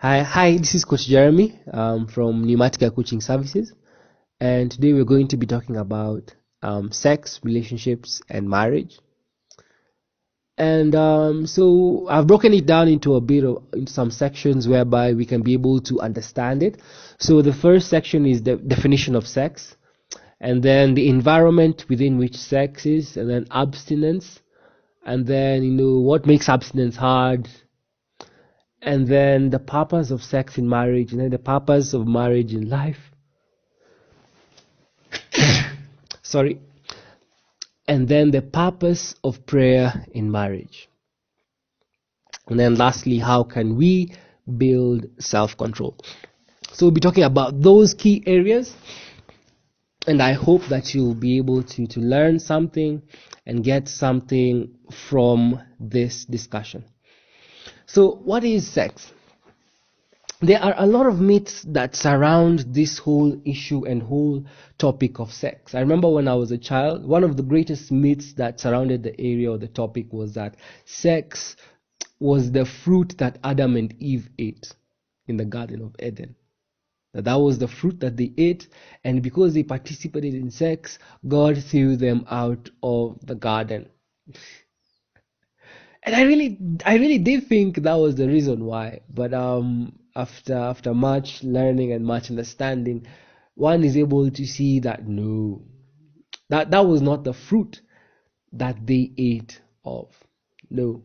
Hi, this is Coach Jeremy from Pneumatica Coaching Services, and today we're going to be talking about sex, relationships, and marriage. And so I've broken it down into into some sections whereby we can be able to understand it. So the first section is the definition of sex, and then the environment within which sex is, and then abstinence, and then what makes abstinence hard, and then the purpose of sex in marriage, and then the purpose of marriage in life. Sorry. And then the purpose of prayer in marriage. And then lastly, how can we build self-control? So we'll be talking about those key areas, and I hope that you'll be able to learn something and get something from this discussion. So what is sex? There are a lot of myths that surround this whole issue and whole topic of sex. I remember when I was a child, one of the greatest myths that surrounded the area or the topic was that sex was the fruit that Adam and Eve ate in the Garden of Eden. That was the fruit that they ate, and because they participated in sex, God threw them out of the garden. And I really did think that was the reason why. But after much learning and much understanding, one is able to see that no, that was not the fruit that they ate of. No.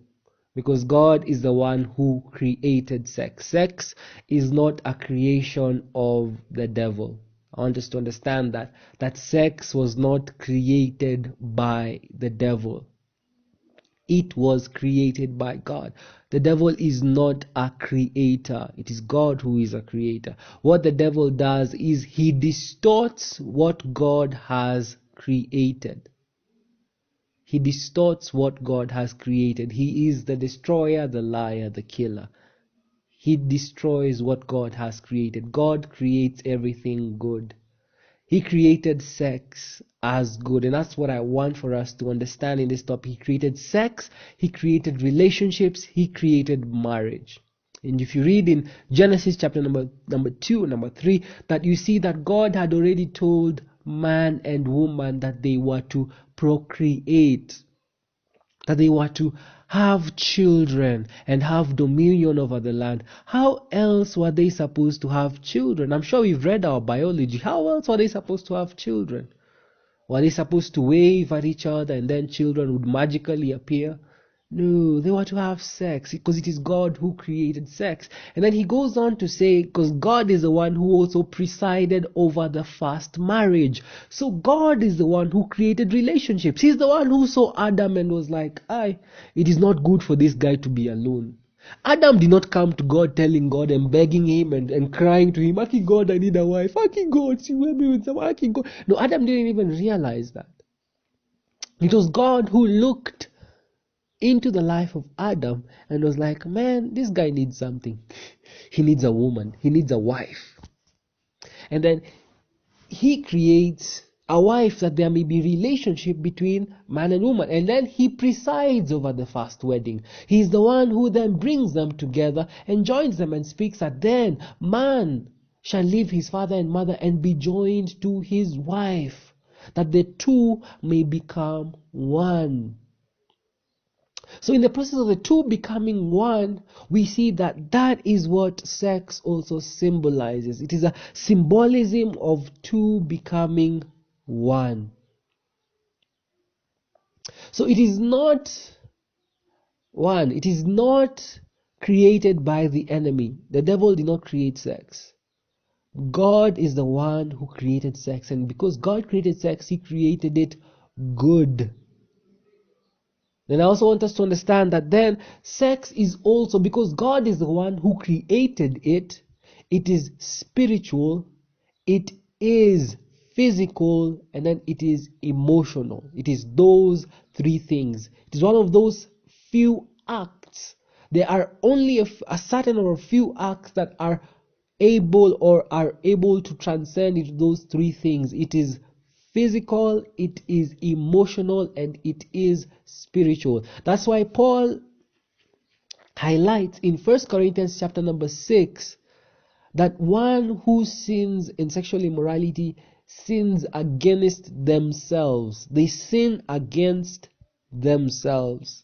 Because God is the one who created sex. Sex is not a creation of the devil. I want us to understand that sex was not created by the devil. It was created by God. The devil is not a creator. It is God who is a creator. What the devil does is he distorts what God has created. He distorts what God has created. He is the destroyer, the liar, the killer. He destroys what God has created. God creates everything good. He created sex as good, and that's what I want for us to understand in this topic. He created sex, he created relationships, he created marriage. And if you read in Genesis chapter number 2, number 3, that you see that God had already told man and woman that they were to procreate, that they were to have children and have dominion over the land. How else were they supposed to have children? I'm sure we've read our biology. How else were they supposed to have children? Were they supposed to wave at each other and then children would magically appear? No, they were to have sex because it is God who created sex. And then he goes on to say, because God is the one who also presided over the first marriage. So God is the one who created relationships. He's the one who saw Adam and was like, it is not good for this guy to be alone. Adam did not come to God telling God and begging him and crying to him, Aki God, I need a wife. Aki God, see me with some Aki God. No, Adam didn't even realize that. It was God who looked into the life of Adam and was like, man, this guy needs something. He needs a woman. He needs a wife. And then he creates a wife that there may be relationship between man and woman. And then he presides over the first wedding. He's the one who then brings them together and joins them and speaks that then man shall leave his father and mother and be joined to his wife, that the two may become one. So in the process of the two becoming one, we see that is what sex also symbolizes. It is a symbolism of two becoming one. So it is not one. It is not created by the enemy. The devil did not create sex. God is the one who created sex. And because God created sex, he created it good. Then I also want us to understand that then sex is also, because God is the one who created it, it is spiritual, it is physical, and then it is emotional. It is those three things. It is one of those few acts. There are only a certain or a few acts that are able to transcend into those three things. It is physical, it is emotional, and it is spiritual. That's why Paul highlights in 1 Corinthians chapter number 6 that one who sins in sexual immorality sins against themselves. They sin against themselves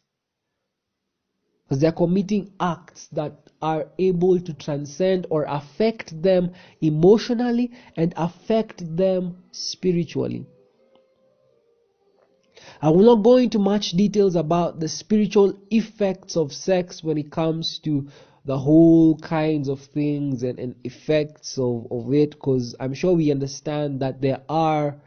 because they are committing acts that are able to transcend or affect them emotionally and affect them spiritually. I will not go into much details about the spiritual effects of sex when it comes to the whole kinds of things and effects of it, because I'm sure we understand that there are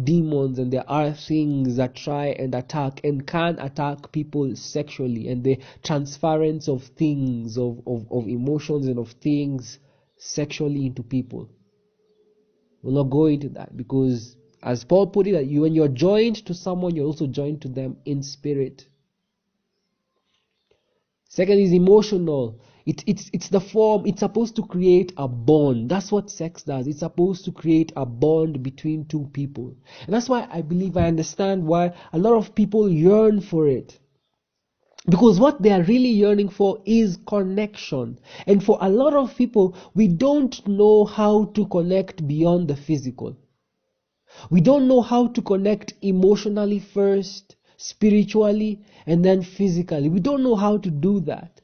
demons and there are things that try and attack and can attack people sexually, and the transference of things, of emotions and of things sexually into people. We'll not go into that because, as Paul put it, that when you're joined to someone, you're also joined to them in spirit. Second is emotional. It's the form. It's supposed to create a bond. That's what sex does. It's supposed to create a bond between two people. And that's why I understand why a lot of people yearn for it. Because what they are really yearning for is connection. And for a lot of people, we don't know how to connect beyond the physical. We don't know how to connect emotionally first, spiritually, and then physically. We don't know how to do that.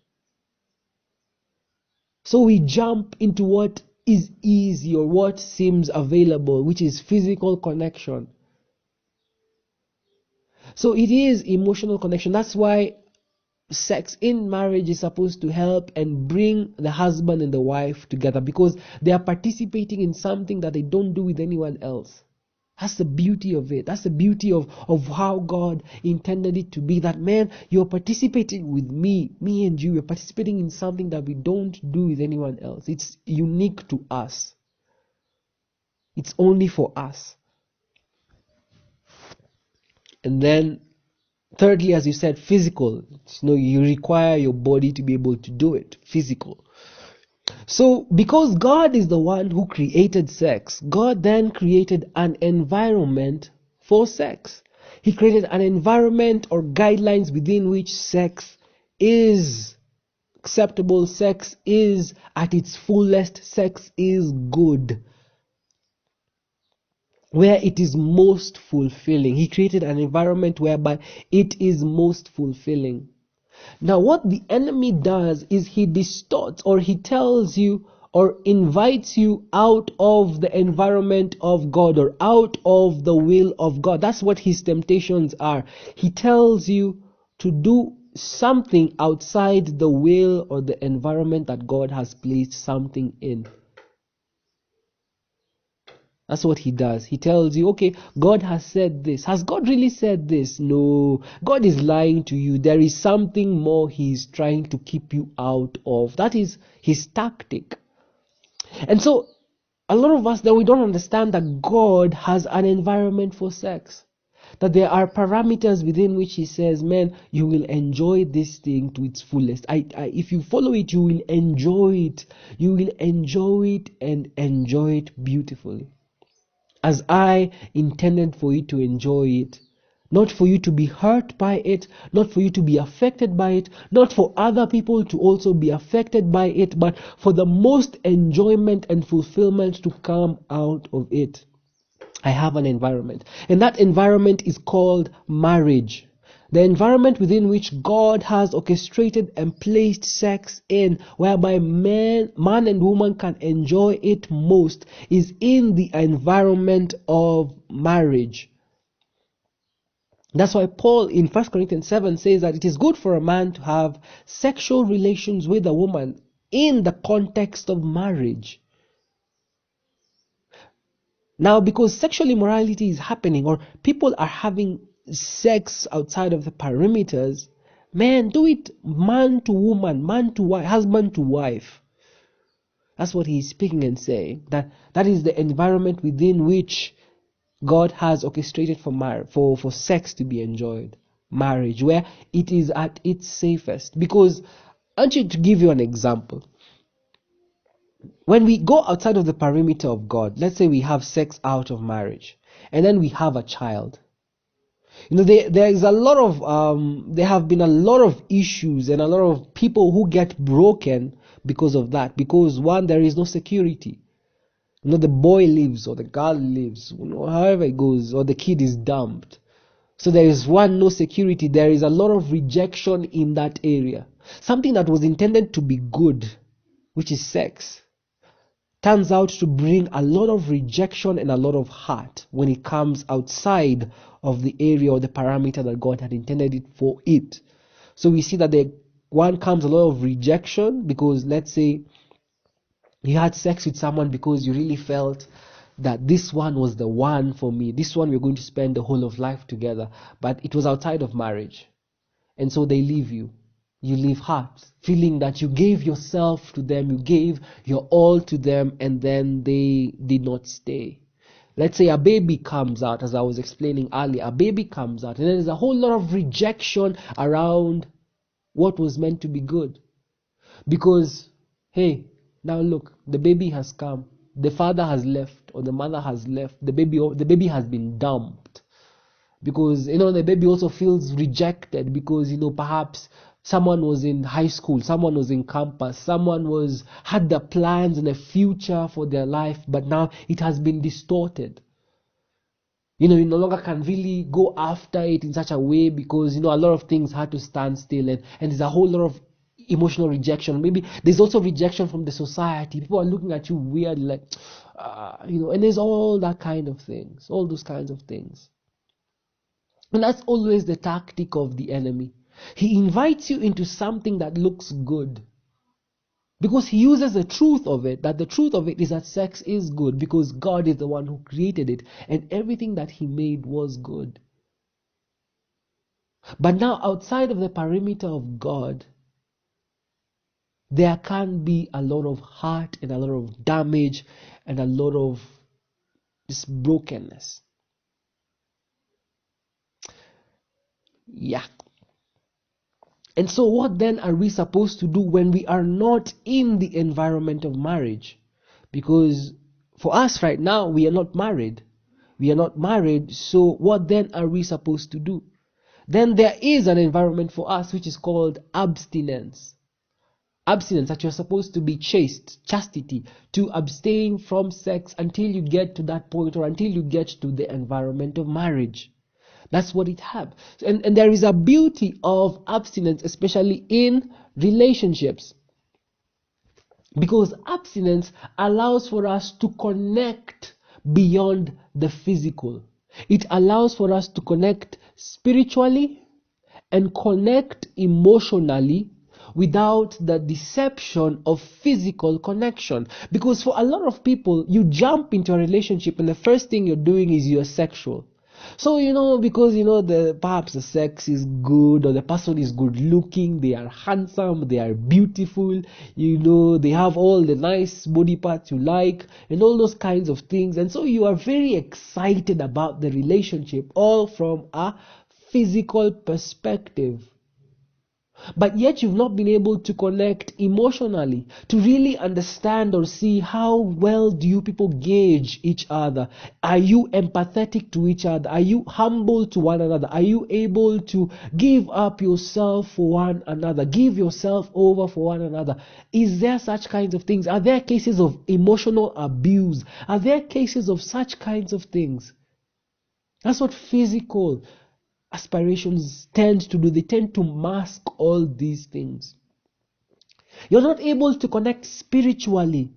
So we jump into what is easy or what seems available, which is physical connection. So it is emotional connection. That's why sex in marriage is supposed to help and bring the husband and the wife together, because they are participating in something that they don't do with anyone else. That's the beauty of it. That's the beauty of how God intended it to be. That, man, you're participating with me and you. We're participating in something that we don't do with anyone else. It's unique to us. It's only for us. And then, thirdly, as you said, physical. You require your body to be able to do it. Physical. So, because God is the one who created sex, God then created an environment for sex. He created an environment or guidelines within which sex is acceptable, sex is at its fullest, sex is good, where it is most fulfilling. He created an environment whereby it is most fulfilling. Now, what the enemy does is he distorts, or he tells you or invites you out of the environment of God or out of the will of God. That's what his temptations are. He tells you to do something outside the will or the environment that God has placed something in. That's what he does. He tells you, okay, God has said this. Has God really said this? No. God is lying to you. There is something more he's trying to keep you out of. That is his tactic. And so, a lot of us, then we don't understand that God has an environment for sex. That there are parameters within which he says, man, you will enjoy this thing to its fullest. If you follow it, you will enjoy it. You will enjoy it and enjoy it beautifully, as I intended for you to enjoy it. Not for you to be hurt by it, not for you to be affected by it, not for other people to also be affected by it, but for the most enjoyment and fulfillment to come out of it. I have an environment, and that environment is called marriage. The environment within which God has orchestrated and placed sex in, whereby man and woman can enjoy it most, is in the environment of marriage. That's why Paul in 1 Corinthians 7 says that it is good for a man to have sexual relations with a woman in the context of marriage. Now, because sexual immorality is happening, or people are having sex outside of the perimeters, man, do it man to woman, man to wife, husband to wife. That's what he's speaking and saying. That is the environment within which God has orchestrated for sex to be enjoyed. Marriage, where it is at its safest. Because, I want you to give you an example. When we go outside of the perimeter of God, let's say we have sex out of marriage, and then we have a child. There is a lot of there have been a lot of issues and a lot of people who get broken because of that. Because one, there is no security. The boy leaves or the girl leaves, however it goes, or the kid is dumped. So there is one, no security. There is a lot of rejection in that area. Something that was intended to be good, which is sex, turns out to bring a lot of rejection and a lot of hurt when it comes outside of the area or the parameter that God had intended it for it. So we see that one comes a lot of rejection because, let's say, you had sex with someone because you really felt that this one was the one for me. This one we're going to spend the whole of life together. But it was outside of marriage. And so they leave you. You leave hurt, feeling that you gave yourself to them, you gave your all to them, and then they did not stay. Let's say a baby comes out, as I was explaining earlier, a baby comes out, and there's a whole lot of rejection around what was meant to be good. Because, hey, now look, the baby has come, the father has left, or the mother has left, the baby has been dumped. Because, the baby also feels rejected because, perhaps someone was in high school, someone was in campus, someone had the plans and a future for their life, but now it has been distorted. You no longer can really go after it in such a way because, a lot of things had to stand still, and there's a whole lot of emotional rejection. Maybe there's also rejection from the society. People are looking at you weird, like, and there's all that kind of things, all those kinds of things. And that's always the tactic of the enemy. He invites you into something that looks good because he uses the truth of it, that the truth of it is that sex is good because God is the one who created it and everything that he made was good. But now outside of the perimeter of God, there can be a lot of hurt and a lot of damage and a lot of this brokenness. Yeah. And so what then are we supposed to do when we are not in the environment of marriage? Because for us right now, we are not married. We are not married. So what then are we supposed to do? Then there is an environment for us which is called abstinence. Abstinence, that you're supposed to be chaste, chastity, to abstain from sex until you get to that point or until you get to the environment of marriage. That's what it has. And there is a beauty of abstinence, especially in relationships. Because abstinence allows for us to connect beyond the physical. It allows for us to connect spiritually and connect emotionally without the deception of physical connection. Because for a lot of people, you jump into a relationship and the first thing you're doing is you're sexual. So, because, perhaps the sex is good or the person is good looking, they are handsome, they are beautiful, they have all the nice body parts you like and all those kinds of things. And so you are very excited about the relationship, all from a physical perspective. But yet you've not been able to connect emotionally, to really understand or see how well do you people gauge each other. Are you empathetic to each other? Are you humble to one another? Are you able to give up yourself for one another? Give yourself over for one another? Is there such kinds of things? Are there cases of emotional abuse? Are there cases of such kinds of things? That's what physical aspirations tend to do. They tend to mask all these things. You're not able to connect spiritually,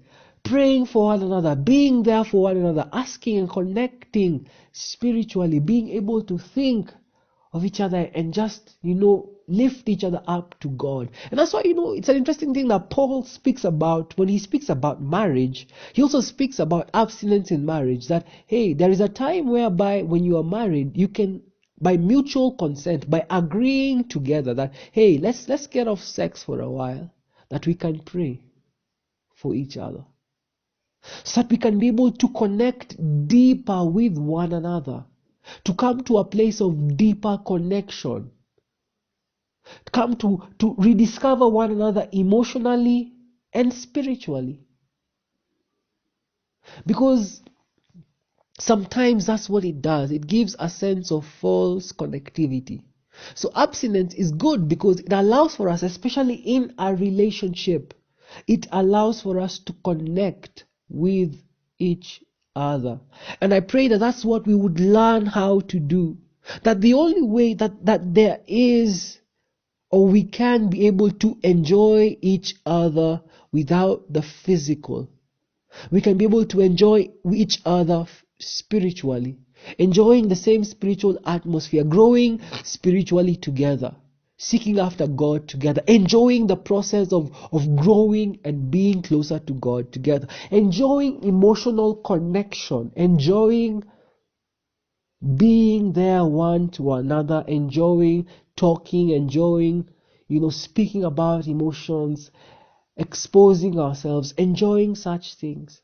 praying for one another, being there for one another, asking and connecting spiritually, being able to think of each other and just, lift each other up to God. And that's why, it's an interesting thing that Paul speaks about when he speaks about marriage. He also speaks about abstinence in marriage, that, hey, there is a time whereby when you are married, you can, by mutual consent, by agreeing together that, hey, let's get off sex for a while, that we can pray for each other, so that we can be able to connect deeper with one another, to come to a place of deeper connection, come to rediscover one another emotionally and spiritually. Because Sometimes that's what it does. It gives a sense of false connectivity. So abstinence is good because it allows for us, especially in a relationship, it allows for us to connect with each other. And I pray that that's what we would learn how to do. That the only way that there is, or we can be able to enjoy each other without the physical, we can be able to enjoy each other spiritually, enjoying the same spiritual atmosphere, growing spiritually together, seeking after God together, enjoying the process of growing and being closer to God together, enjoying emotional connection, enjoying being there one to another, enjoying talking, enjoying, speaking about emotions, exposing ourselves, enjoying such things.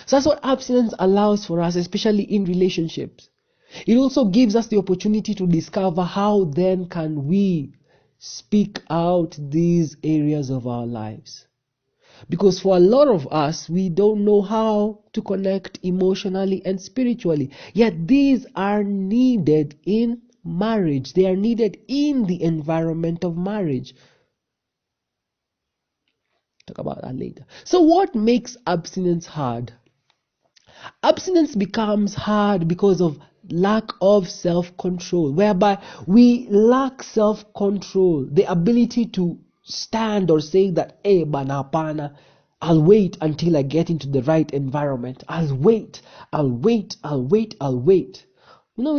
So that's what abstinence allows for us, especially in relationships. It also gives us the opportunity to discover how then can we speak out these areas of our lives. Because for a lot of us, we don't know how to connect emotionally and spiritually. Yet these are needed in marriage. They are needed in the environment of marriage. Talk about that later. So what makes abstinence hard? Abstinence becomes hard because of lack of self-control, whereby we lack self-control, the ability to stand or say that, hey, bana pana, I'll wait until I get into the right environment. I'll wait. We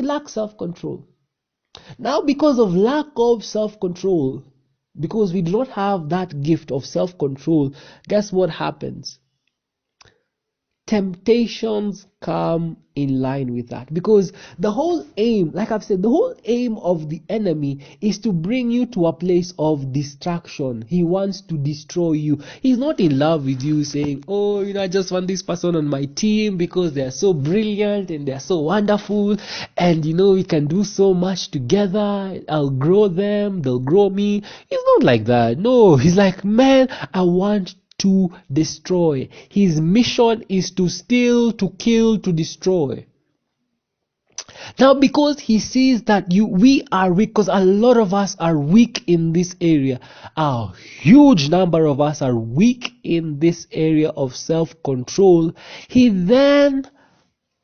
lack self-control. Now, because of lack of self-control, because we do not have that gift of self-control, guess what happens? Temptations come in line with that, because the whole aim, like I've said, the whole aim of the enemy is to bring you to a place of distraction. He wants to destroy you. He's not in love with you saying, oh, I just want this person on my team because they're so brilliant and they're so wonderful, and we can do so much together. I'll grow them, they'll grow me. He's not like that. No, he's like, man, I want to destroy. His mission is to steal, to kill, to destroy. Now, because he sees that we are weak, because a lot of us are weak in this area, a huge number of us are weak in this area of self-control, he then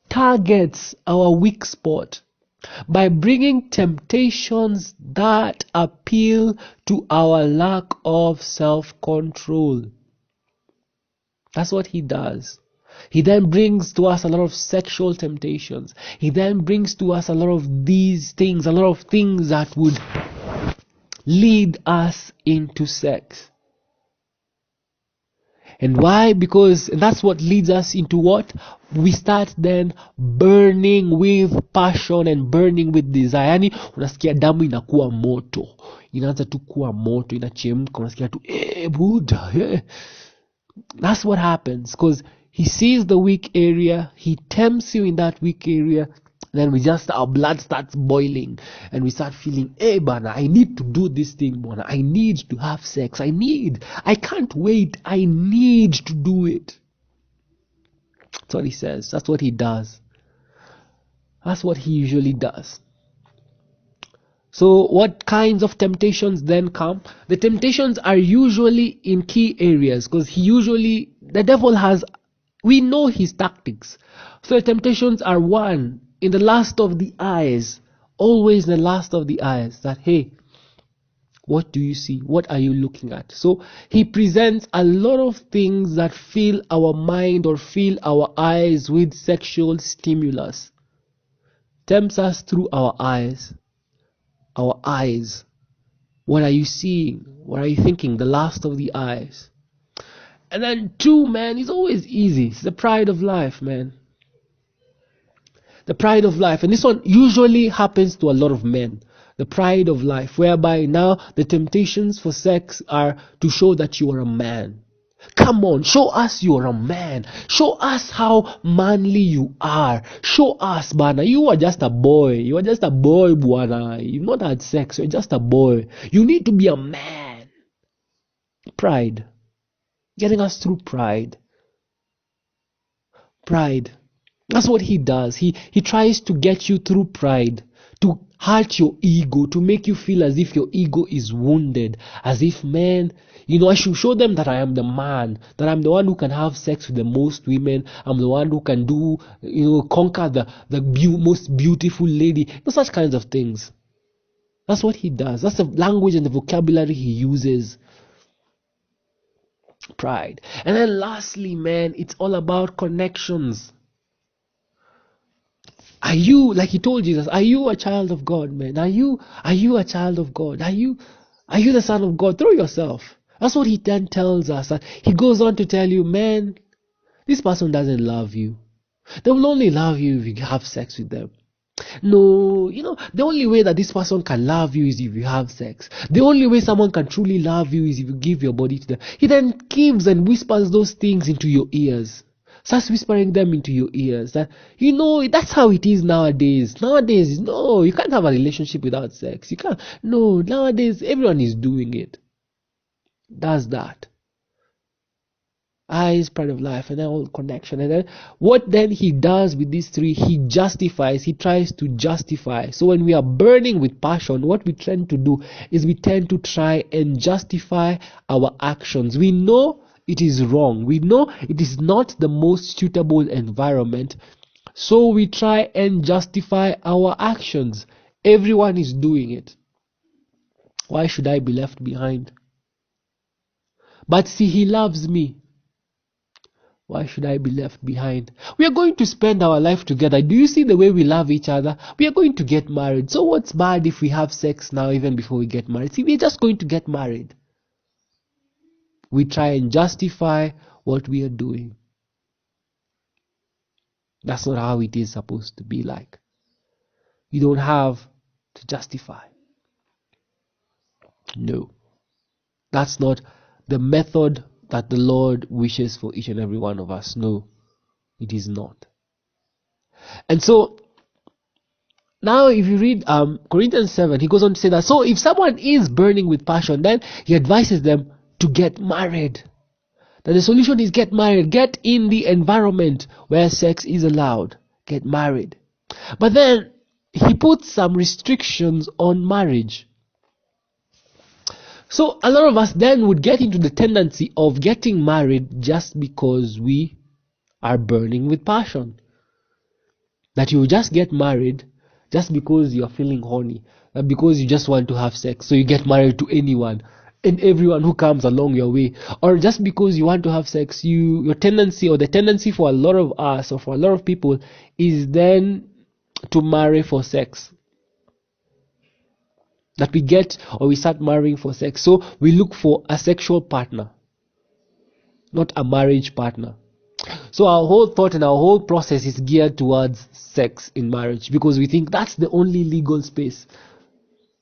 targets our weak spot by bringing temptations that appeal to our lack of self-control. That's what he does. He then brings to us a lot of sexual temptations. He then brings to us a lot of these things, a lot of things that would lead us into sex. And why? Because that's what leads us into what? We start then burning with passion and burning with desire. Yani unasikia damu inakuwa moto. Inaanza tu kuwa moto, inachemka, unasikia tu buda. That's what happens, because he sees the weak area, he tempts you in that weak area, then our blood starts boiling and we start feeling, hey bana, I need to do this thing, bana. I need to have sex. I can't wait. I need to do it. That's what he says. That's what he does. That's what he usually does. So what kinds of temptations then come? The temptations are usually in key areas, because the devil we know his tactics. So the temptations are, one, in the lust of the eyes, always the lust of the eyes, that, hey, what do you see? What are you looking at? So he presents a lot of things that fill our mind or fill our eyes with sexual stimulus. Tempts us through our eyes. Our eyes. What are you seeing? What are you thinking? The lust of the eyes. And then two, man, it's always easy. It's the pride of life, man. The pride of life. And this one usually happens to a lot of men. The pride of life, whereby now the temptations for sex are to show that you are a man. Come on, show us you are a man. Show us how manly you are. Show us, bana, you are just a boy. You are just a boy, buana. You've not had sex. You're just a boy. You need to be a man. Pride. Getting us through pride. Pride. That's what he does. He tries to get you through pride, to hurt your ego, to make you feel as if your ego is wounded, as if, man, I should show them that I am the man, that I'm the one who can have sex with the most women, I'm the one who can conquer the most beautiful lady, such kinds of things. That's what he does. That's the language and the vocabulary he uses. Pride. And then lastly, man, it's all about connections. Are you, like he told Jesus, are you a child of God, man? Are you a child of God? Are you the son of God? Throw yourself. That's what he then tells us. He goes on to tell you, man, this person doesn't love you. They will only love you if you have sex with them. No, the only way that this person can love you is if you have sex. The only way someone can truly love you is if you give your body to them. He then gives and whispers those things into your ears. Starts whispering them into your ears. That, that's how it is nowadays. Nowadays, no, you can't have a relationship without sex. You can't. No, nowadays, everyone is doing it. Does that. Eyes, pride of life, and then all connection. And then what then he does with these three, he justifies, he tries to justify. So when we are burning with passion, what we tend to do is we tend to try and justify our actions. We know it is wrong. We know it is not the most suitable environment. So we try and justify our actions. Everyone is doing it. Why should I be left behind? But see, he loves me. Why should I be left behind? We are going to spend our life together. Do you see the way we love each other? We are going to get married. So what's bad if we have sex now even before we get married? See, we're just going to get married. We try and justify what we are doing. That's not how it is supposed to be like. You don't have to justify. No. That's not the method that the Lord wishes for each and every one of us. No, it is not. And so, now if you read Corinthians 7, he goes on to say that, so if someone is burning with passion, then he advises them to get married. That the solution is get married. Get in the environment where sex is allowed. Get married. But then, he puts some restrictions on marriage. So a lot of us then would get into the tendency of getting married just because we are burning with passion. That you just get married just because you're feeling horny, because you just want to have sex. So you get married to anyone and everyone who comes along your way. Or just because you want to have sex, your tendency, or the tendency for a lot of us, or for a lot of people, is then to marry for sex. That we get, or we start marrying for sex. So we look for a sexual partner, not a marriage partner. So our whole thought and our whole process is geared towards sex in marriage, because we think that's the only legal space.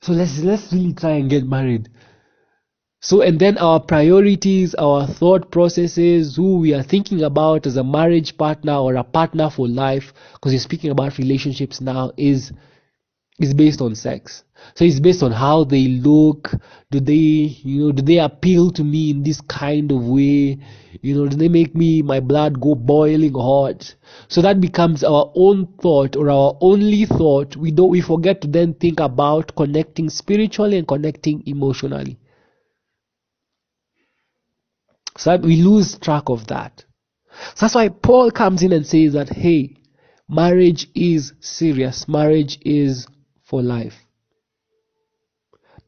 So let's really try and get married. So, and then our priorities, our thought processes, who we are thinking about as a marriage partner or a partner for life, because you're speaking about relationships now, is based on sex. So it's based on how they look. Do they appeal to me in this kind of way? Do they make my blood go boiling hot? So that becomes our own thought, or our only thought. We forget to then think about connecting spiritually and connecting emotionally. So that we lose track of that. So that's why Paul comes in and says that, hey, marriage is serious. Marriage is for life.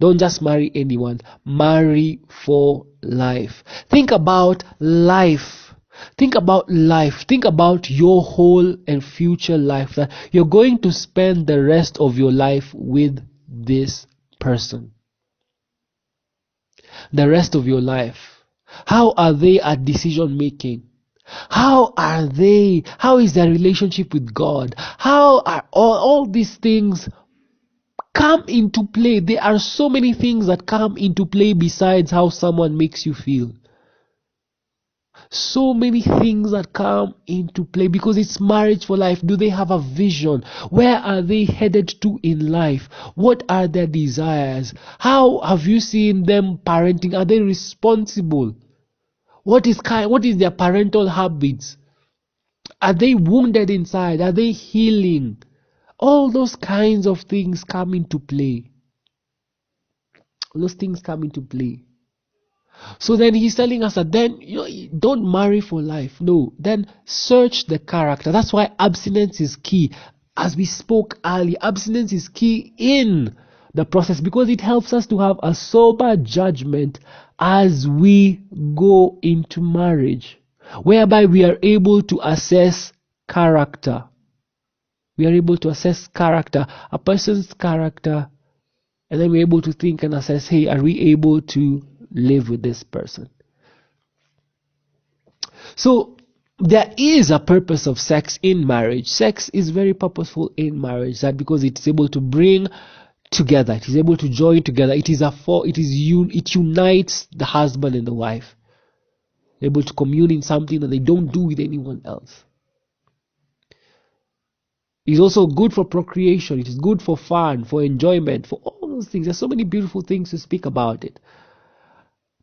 Don't just marry anyone. Marry for life. Think about life. Think about life. Think about your whole and future life. That you're going to spend the rest of your life with this person. The rest of your life. How are they at decision making? How is their relationship with God? How are all these things come into play? There are so many things that come into play besides how someone makes you feel. So many things that come into play, because it's marriage for life. Do they have a vision? Where are they headed to in life? What are their desires? How have you seen them parenting? Are they responsible? What is their parental habits? Are they wounded inside? Are they healing? All those kinds of things come into play. Those things come into play. So then he's telling us that then don't marry for life. No, then search the character. That's why abstinence is key. As we spoke earlier, abstinence is key in the process because it helps us to have a sober judgment as we go into marriage, whereby we are able to assess character. We are able to assess character, a person's character, and then we're able to think and assess, hey, are we able to live with this person? So there is a purpose of sex in marriage. Sex is very purposeful in marriage, that because it's able to bring together, it is able to join together. It unites the husband and the wife. They're able to commune in something that they don't do with anyone else. It's also good for procreation. It is good for fun, for enjoyment, for all those things. There's so many beautiful things to speak about it.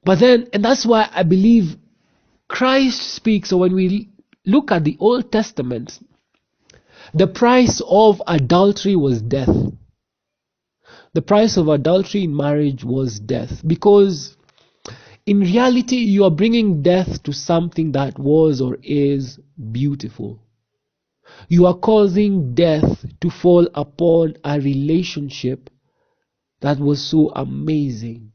But then, and that's why I believe Christ speaks. So when we look at the Old Testament, the price of adultery was death. The price of adultery in marriage was death. Because in reality, you are bringing death to something that was or is beautiful. You are causing death to fall upon a relationship that was so amazing.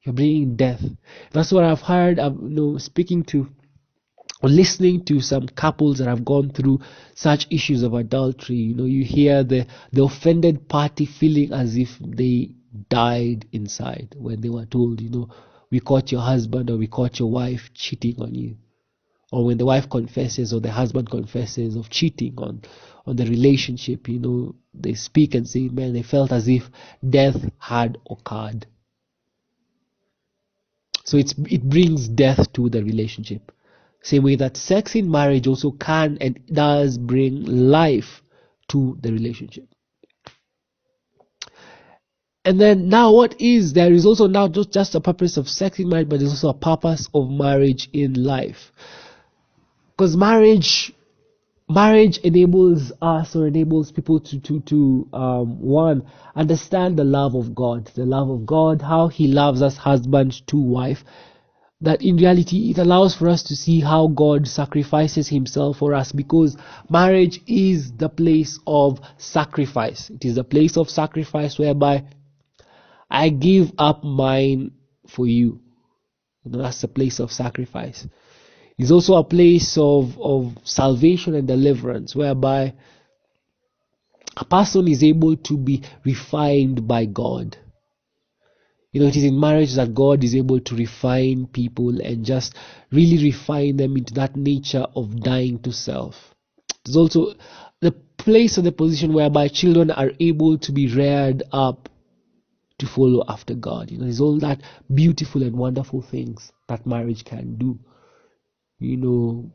You're bringing death. That's what I've heard. Speaking to or listening to some couples that have gone through such issues of adultery. You hear the offended party feeling as if they died inside when they were told, we caught your husband or we caught your wife cheating on you. Or when the wife confesses or the husband confesses of cheating on the relationship, they speak and say, man, they felt as if death had occurred. So it brings death to the relationship. Same way that sex in marriage also can and does bring life to the relationship. And then now there is also now just a purpose of sex in marriage, but there's also a purpose of marriage in life. Because marriage enables us or enables people to one, understand the love of God, how He loves us, husband to wife. That in reality, it allows for us to see how God sacrifices Himself for us, because marriage is the place of sacrifice. It is the place of sacrifice whereby I give up mine for you. That's the place of sacrifice. It's also a place of salvation and deliverance, whereby a person is able to be refined by God. It is in marriage that God is able to refine people and just really refine them into that nature of dying to self. There's also the place or the position whereby children are able to be reared up to follow after God. There's all that beautiful and wonderful things that marriage can do.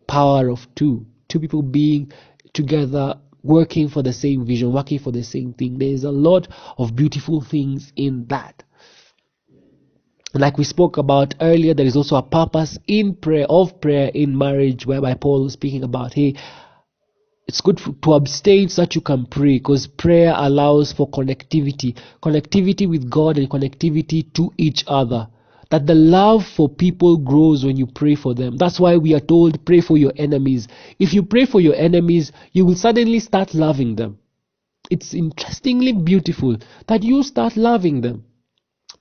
Power of two people being together, working for the same vision, working for the same thing. There's a lot of beautiful things in that. Like we spoke about earlier, there is also a purpose in prayer in marriage, whereby Paul was speaking about, hey, it's good to abstain so that you can pray, because prayer allows for connectivity with God and connectivity to each other. That the love for people grows when you pray for them. That's why we are told, pray for your enemies. If you pray for your enemies, you will suddenly start loving them. It's interestingly beautiful that you start loving them.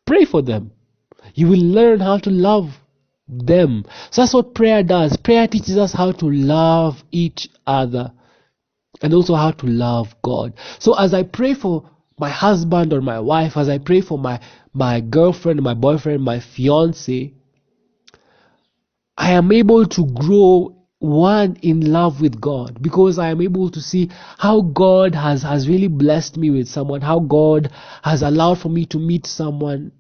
Pray for them. You will learn how to love them. So that's what prayer does. Prayer teaches us how to love each other and also how to love God. So as I pray for my husband or my wife, as I pray for my girlfriend, my boyfriend, my fiance, I am able to grow one in love with God, because I am able to see how God has really blessed me with someone, how God has allowed for me to meet someone.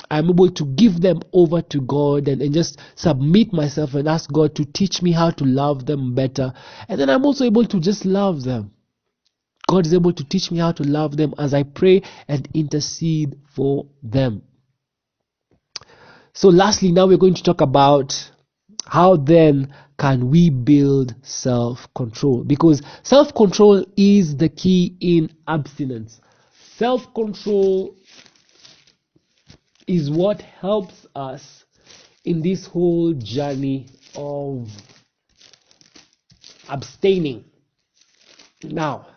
I'm able to give them over to God and just submit myself and ask God to teach me how to love them better. And then I'm also able to just love them. God is able to teach me how to love them as I pray and intercede for them. So lastly, now we're going to talk about How then can we build self-control? Because self-control is the key in abstinence. Self-control is what helps us in this whole journey of abstaining. Now,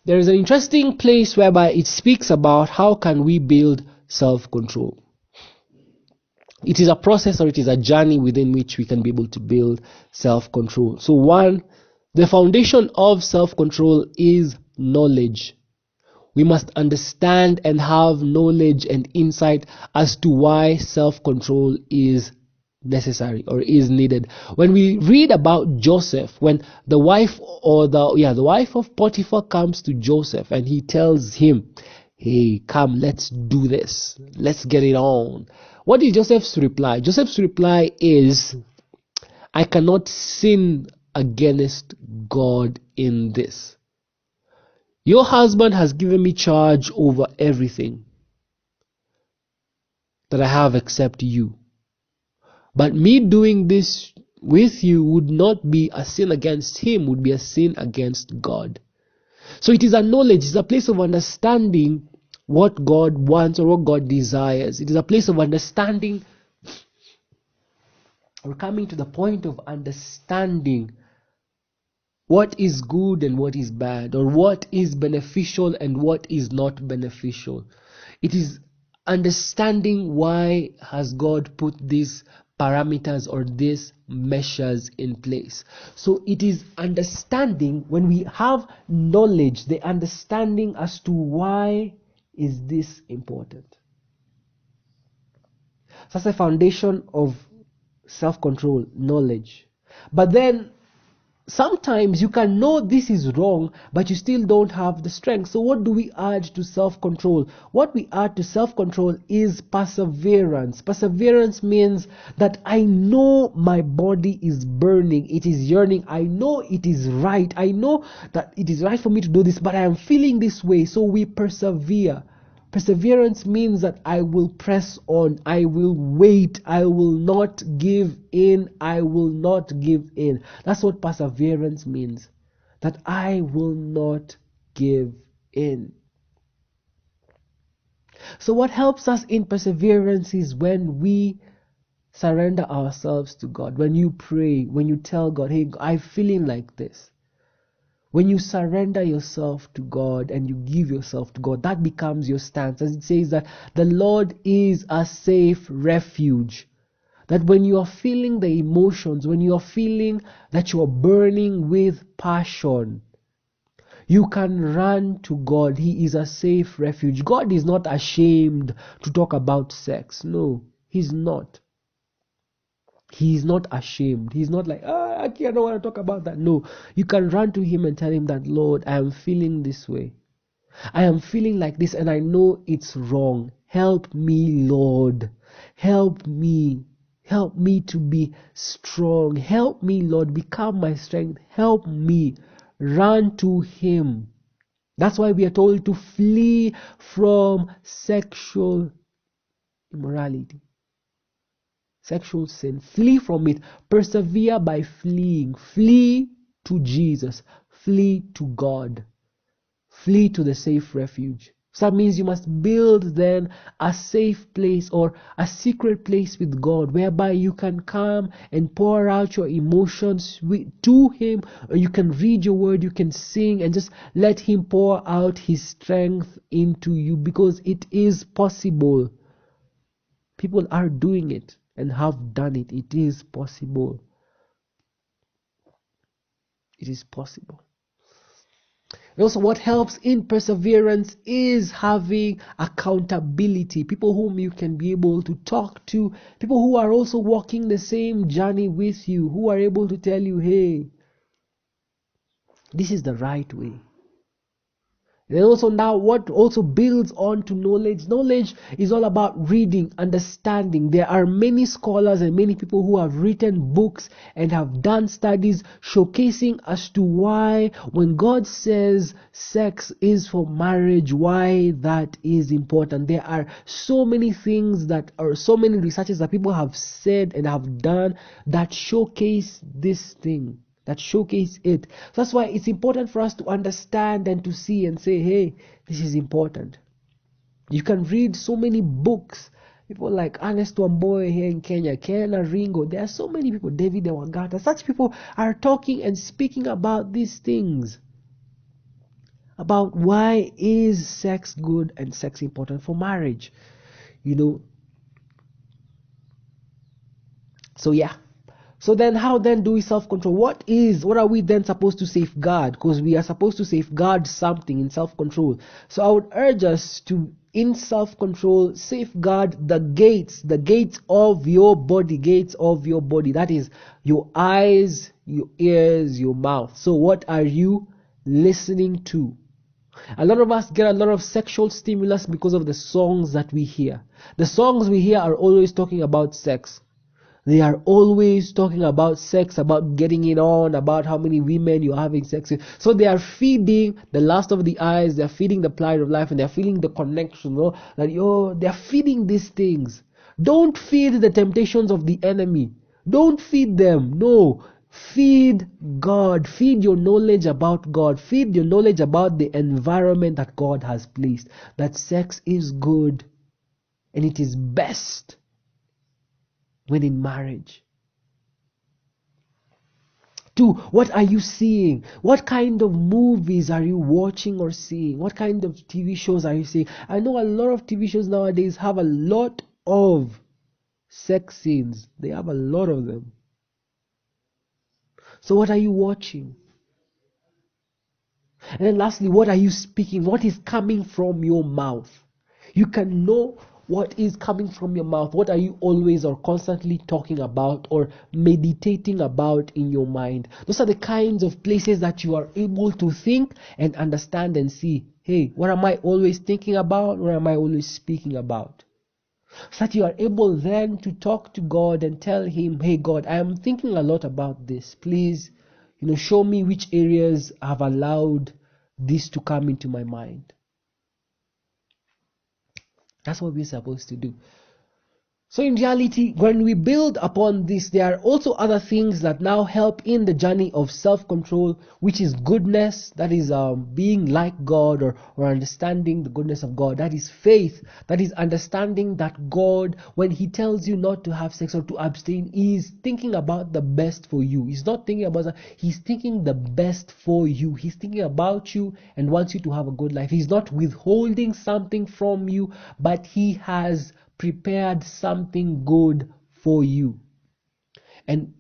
there is an interesting place whereby it speaks about how can we build self-control. It is a process, or it is a journey within which we can be able to build self-control. So one, the foundation of self-control is knowledge. We must understand and have knowledge and insight as to why self-control is necessary or is needed. When we read about Joseph, when the wife of Potiphar comes to Joseph and he tells him, hey, come, let's do this. Let's get it on. What is Joseph's reply? Joseph's reply is, I cannot sin against God in this. Your husband has given me charge over everything that I have except you. But me doing this with you would not be a sin against him, would be a sin against God. So it is a knowledge, it's a place of understanding what God wants or what God desires. It is a place of understanding, or coming to the point of understanding what is good and what is bad, or what is beneficial and what is not beneficial. It is understanding why has God put these parameters or these measures in place. So it is understanding, when we have knowledge, the understanding as to why is this important. So that's the foundation of self-control, knowledge. But then sometimes you can know this is wrong, but you still don't have the strength. So what do we add to self-control? What we add to self-control is perseverance. Perseverance means that I know my body is burning, it is yearning, I know it is right, I know that it is right for me to do this, but I am feeling this way, so we persevere. Perseverance means that I will press on, I will wait, I will not give in, I will not give in. That's what perseverance means, that I will not give in. So what helps us in perseverance is when we surrender ourselves to God. When you pray, when you tell God, hey, I'm feeling like this. When you surrender yourself to God and you give yourself to God, that becomes your stance. As it says that the Lord is a safe refuge. That when you are feeling the emotions, when you are feeling that you are burning with passion, you can run to God. He is a safe refuge. God is not ashamed to talk about sex. No, He's not. He's not ashamed. He's not like, I don't want to talk about that. No, you can run to Him and tell Him that, Lord, I am feeling this way. I am feeling like this and I know it's wrong. Help me, Lord. Help me. Help me to be strong. Help me, Lord. Become my strength. Help me. Run to Him. That's why we are told to flee from sexual immorality. Sexual sin. Flee from it. Persevere by fleeing. Flee to Jesus. Flee to God. Flee to the safe refuge. So that means you must build then a safe place or a secret place with God, whereby you can come and pour out your emotions to Him, or you can read your word, you can sing and just let Him pour out His strength into you, because it is possible. People are doing it and have done it. It is possible. It is possible. And also what helps in perseverance is having accountability. People whom you can be able to talk to. People who are also walking the same journey with you. Who are able to tell you, hey, this is the right way. And also now what also builds on to knowledge. Knowledge is all about reading, understanding. There are many scholars and many people who have written books and have done studies showcasing as to why when God says sex is for marriage, why that is important. There are so many things that are so many researches that people have said and have done that showcase this thing, that showcase it. So that's why it's important for us to understand and to see and say, hey, this is important. You can read so many books. People like Ernest Wamboe here in Kenya, Ken Ringo. There are so many people, David Ewagata. Such people are talking and speaking about these things. About why is sex good and sex important for marriage. You know. So yeah. So then how then do we self-control? What are we then supposed to safeguard? Because we are supposed to safeguard something in self-control. So I would urge us to, in self-control, safeguard the gates of your body, That is your eyes, your ears, your mouth. So what are you listening to? A lot of us get a lot of sexual stimulus because of the songs that we hear. The songs we hear are always talking about sex. They are always talking about sex, about getting it on, about how many women you're having sex with. So they are feeding the lust of the eyes, they're feeding the pride of life, and they're feeding the connection, they're feeding these things. Don't feed the temptations of the enemy. Don't feed them. No. Feed God. Feed your knowledge about God. Feed your knowledge about the environment that God has placed. That sex is good and it is best when in marriage. 2, what are you seeing? What kind of movies are you watching or seeing? What kind of TV shows are you seeing? I know a lot of TV shows nowadays have a lot of sex scenes. They have a lot of them. So what are you watching? And then lastly, what are you speaking? What is coming from your mouth? You can know what is coming from your mouth. What are you always or constantly talking about or meditating about in your mind? Those are the kinds of places that you are able to think and understand and see, hey, what am I always thinking about? What am I always speaking about? So that you are able then to talk to God and tell him, hey God, I am thinking a lot about this. Please, show me which areas have allowed this to come into my mind. That's what we're supposed to do. So in reality, when we build upon this, there are also other things that now help in the journey of self-control, which is goodness, that is being like God or understanding the goodness of God. That is faith, that is understanding that God, when he tells you not to have sex or to abstain, is thinking about the best for you. He's not thinking about that. He's thinking the best for you. He's thinking about you and wants you to have a good life. He's not withholding something from you, but he has prepared something good for you. And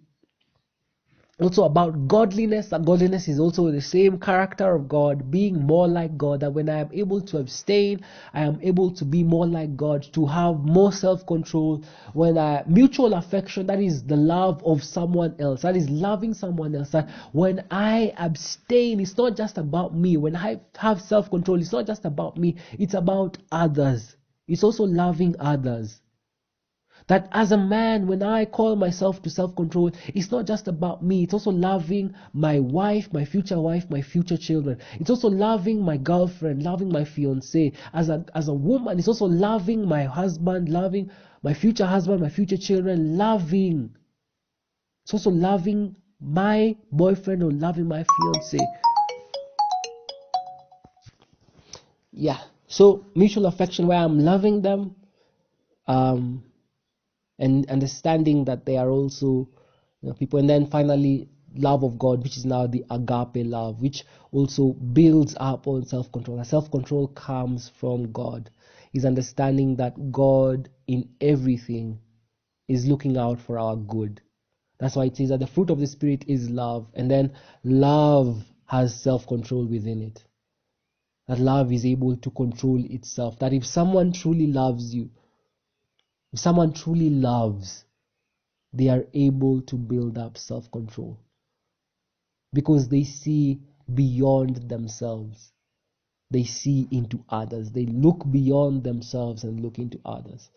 also about godliness, that godliness is also the same character of God, being more like God, that when I am able to abstain, I am able to be more like God, to have more self-control. When mutual affection, that is the love of someone else, that is loving someone else, that when I abstain, it's not just about me. When I have self-control, it's not just about me, it's about others. It's also loving others. That as a man, when I call myself to self-control, it's not just about me. It's also loving my wife, my future children. It's also loving my girlfriend, loving my fiancé. As a woman, it's also loving my husband, loving my future husband, my future children, loving. It's also loving my boyfriend or loving my fiancé. Yeah. So mutual affection, where I'm loving them, and understanding that they are also people. And then finally, love of God, which is now the agape love, which also builds up on self-control. And self-control comes from God. Is understanding that God in everything is looking out for our good. That's why it says that the fruit of the Spirit is love, and then love has self-control within it. That love is able to control itself. That if someone truly loves you, if someone truly loves, they are able to build up self-control because they see beyond themselves. they see into others. They look beyond themselves and look into others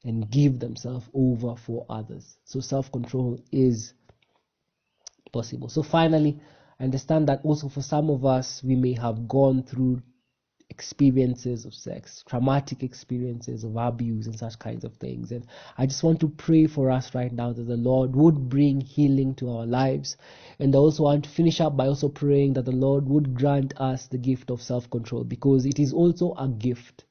and give themselves over for others. So self-control is possible. So finally, I understand that also for some of us, we may have gone through experiences of sex, traumatic experiences of abuse and such kinds of things. And I just want to pray for us right now that the Lord would bring healing to our lives. And I also want to finish up by also praying that the Lord would grant us the gift of self-control, because it is also a gift.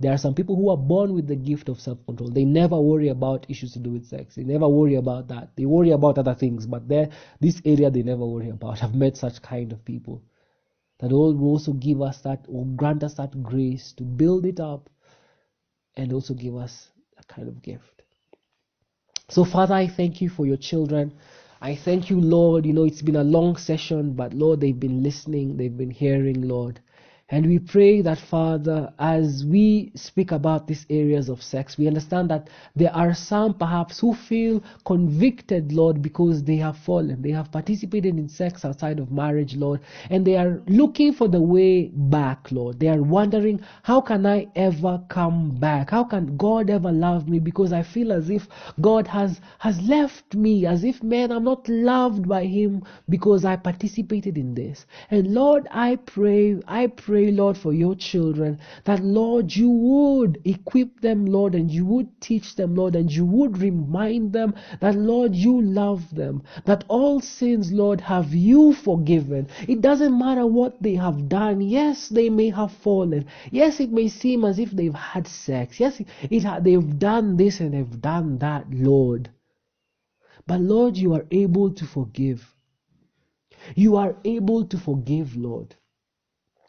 There are some people who are born with the gift of self-control. They never worry about issues to do with sex. They never worry about that. They worry about other things, but this area they never worry about. I've met such kind of people. That Lord will also give us that, or grant us that grace to build it up, and also give us a kind of gift. So Father, I thank you for your children. I thank you, Lord. It's been a long session, but Lord, they've been listening, they've been hearing, Lord. And we pray that, Father, as we speak about these areas of sex, we understand that there are some perhaps who feel convicted, Lord, because they have fallen. They have participated in sex outside of marriage, Lord, and they are looking for the way back, Lord. They are wondering, how can I ever come back? How can God ever love me? Because I feel as if God has left me, as if, man, I'm not loved by Him because I participated in this. And Lord, I pray, Lord, for your children, that, Lord, you would equip them, Lord, and you would teach them, Lord, and you would remind them that, Lord, you love them, that all sins, Lord, have you forgiven. It doesn't matter what they have done. Yes, they may have fallen. Yes, it may seem as if they've had sex. Yes, they've done this and they've done that, Lord. But, Lord, you are able to forgive. You are able to forgive, Lord.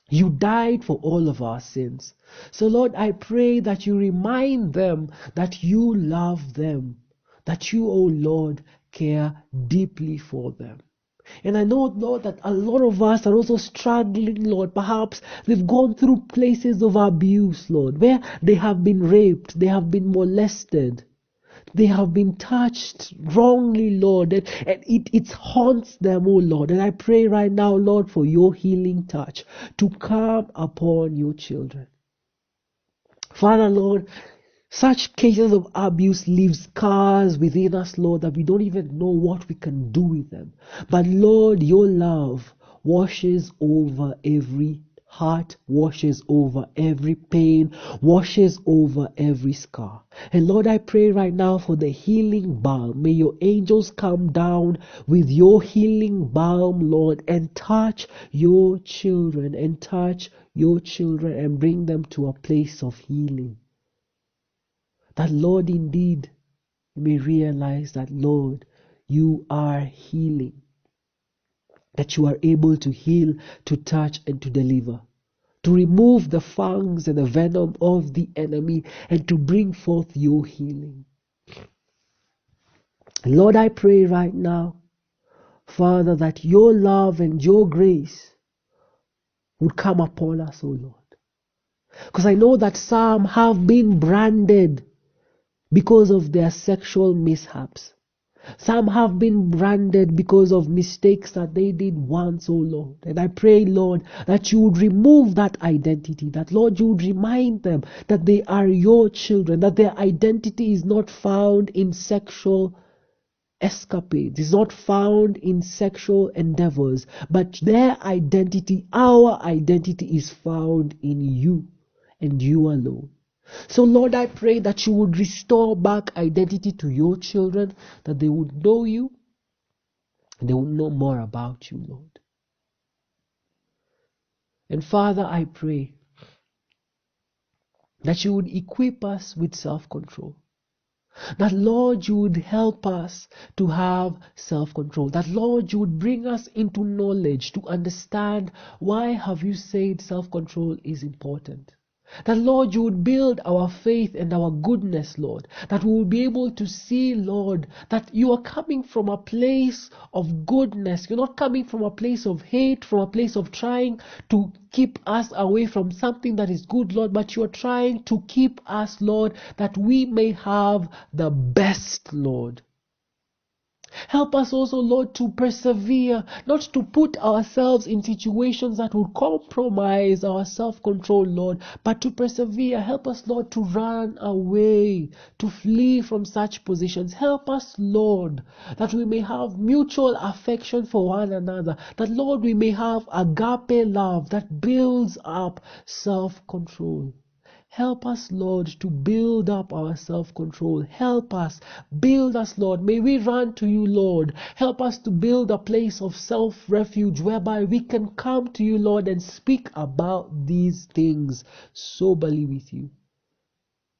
You died for all of our sins. So, Lord, I pray that you remind them that you love them, that you, oh Lord, care deeply for them. And I know, Lord, that a lot of us are also struggling, Lord. Perhaps they've gone through places of abuse, Lord, where they have been raped, they have been molested. They have been touched wrongly, Lord, and it haunts them, oh Lord. And I pray right now, Lord, for your healing touch to come upon your children. Father, Lord, such cases of abuse leave scars within us, Lord, that we don't even know what we can do with them. But Lord, your love washes over every heart, washes over every pain, washes over every scar. And Lord, I pray right now for the healing balm. May your angels come down with your healing balm, Lord, and touch your children, and bring them to a place of healing. That, Lord, indeed, you may realize that, Lord, you are healing. That you are able to heal, to touch, and to deliver. To remove the fangs and the venom of the enemy, and to bring forth your healing. Lord, I pray right now, Father, that your love and your grace would come upon us, O Lord. Because I know that some have been branded because of their sexual mishaps. Some have been branded because of mistakes that they did once, oh Lord. And I pray, Lord, that you would remove that identity. That, Lord, you would remind them that they are your children. That their identity is not found in sexual escapades. It's not found in sexual endeavors. But their identity, our identity, is found in you and you alone. So, Lord, I pray that you would restore back identity to your children, that they would know you, and they would know more about you, Lord. And Father, I pray that you would equip us with self-control. That, Lord, you would help us to have self-control. That, Lord, you would bring us into knowledge to understand why have you said self-control is important. That, Lord, you would build our faith and our goodness, Lord. That we will be able to see, Lord, that you are coming from a place of goodness. You're not coming from a place of hate, from a place of trying to keep us away from something that is good, Lord. But you are trying to keep us, Lord, that we may have the best, Lord. Help us also, Lord, to persevere, not to put ourselves in situations that would compromise our self-control, Lord, but to persevere. Help us, Lord, to run away, to flee from such positions. Help us, Lord, that we may have mutual affection for one another, that, Lord, we may have agape love that builds up self-control. Help us, Lord, to build up our self-control. Help us. Build us, Lord. May we run to you, Lord. Help us to build a place of self-refuge whereby we can come to you, Lord, and speak about these things soberly with you.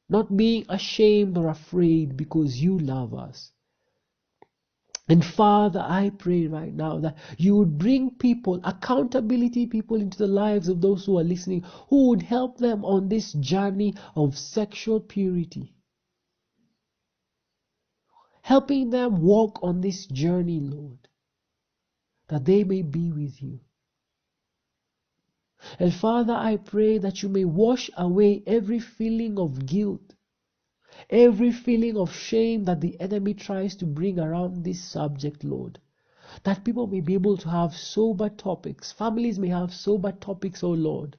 Not being ashamed or afraid because you love us. And Father, I pray right now that you would bring people, accountability people into the lives of those who are listening, who would help them on this journey of sexual purity. Helping them walk on this journey, Lord, that they may be with you. And Father, I pray that you may wash away every feeling of guilt, every feeling of shame that the enemy tries to bring around this subject, Lord. That people may be able to have sober topics. Families may have sober topics, oh Lord.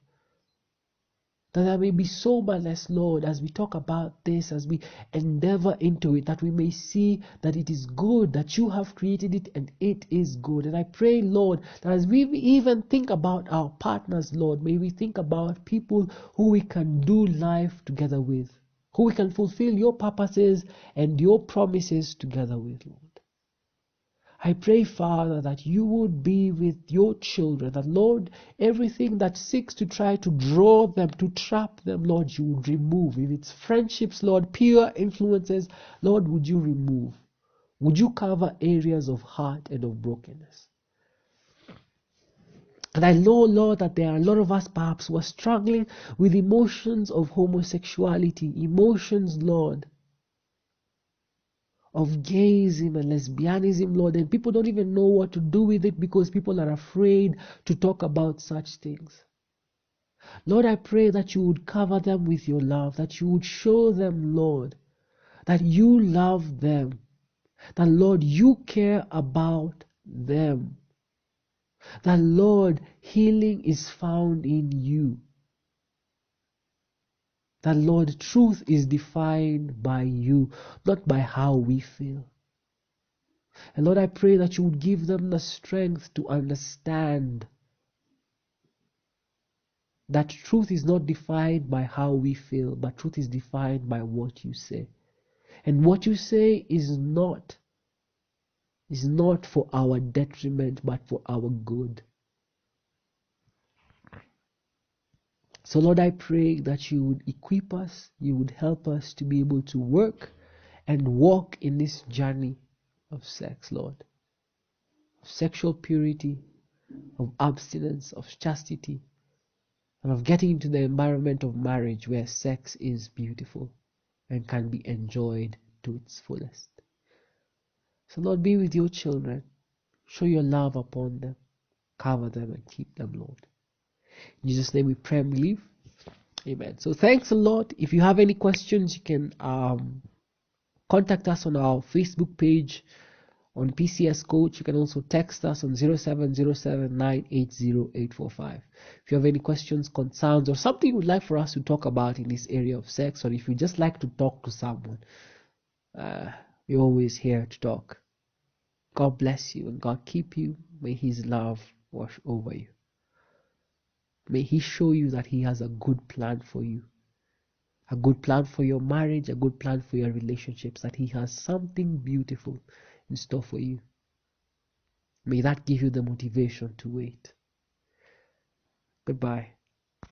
That there may be soberness, Lord, as we talk about this, as we endeavor into it, that we may see that it is good, that you have created it and it is good. And I pray, Lord, that as we even think about our partners, Lord, may we think about people who we can do life together with, who we can fulfill your purposes and your promises together with, Lord. I pray, Father, that you would be with your children, that, Lord, everything that seeks to try to draw them, to trap them, Lord, you would remove. If it's friendships, Lord, peer influences, Lord, would you remove? Would you cover areas of heart and of brokenness? And I know, Lord, that there are a lot of us perhaps who are struggling with emotions of homosexuality, emotions, Lord, of gayism and lesbianism, Lord, and people don't even know what to do with it because people are afraid to talk about such things. Lord, I pray that you would cover them with your love, that you would show them, Lord, that you love them, that, Lord, you care about them, that, Lord, healing is found in you, that, Lord, truth is defined by you, not by how we feel. And Lord, I pray that you would give them the strength to understand that truth is not defined by how we feel, but truth is defined by what you say. And what you say is not for our detriment, but for our good. So Lord, I pray that you would equip us, you would help us to be able to work and walk in this journey of sex, Lord. Of sexual purity, of abstinence, of chastity, and of getting into the environment of marriage where sex is beautiful and can be enjoyed to its fullest. So Lord, be with your children. Show your love upon them. Cover them and keep them, Lord. In Jesus' name we pray and believe. Amen. So thanks a lot. If you have any questions, you can contact us on our Facebook page on PCS Coach. You can also text us on 0707980845. If you have any questions, concerns, or something you would like for us to talk about in this area of sex, or if you just like to talk to someone, we're always here to talk. God bless you and God keep you. May his love wash over you. May he show you that he has a good plan for you. A good plan for your marriage, a good plan for your relationships, that he has something beautiful in store for you. May that give you the motivation to wait. Goodbye.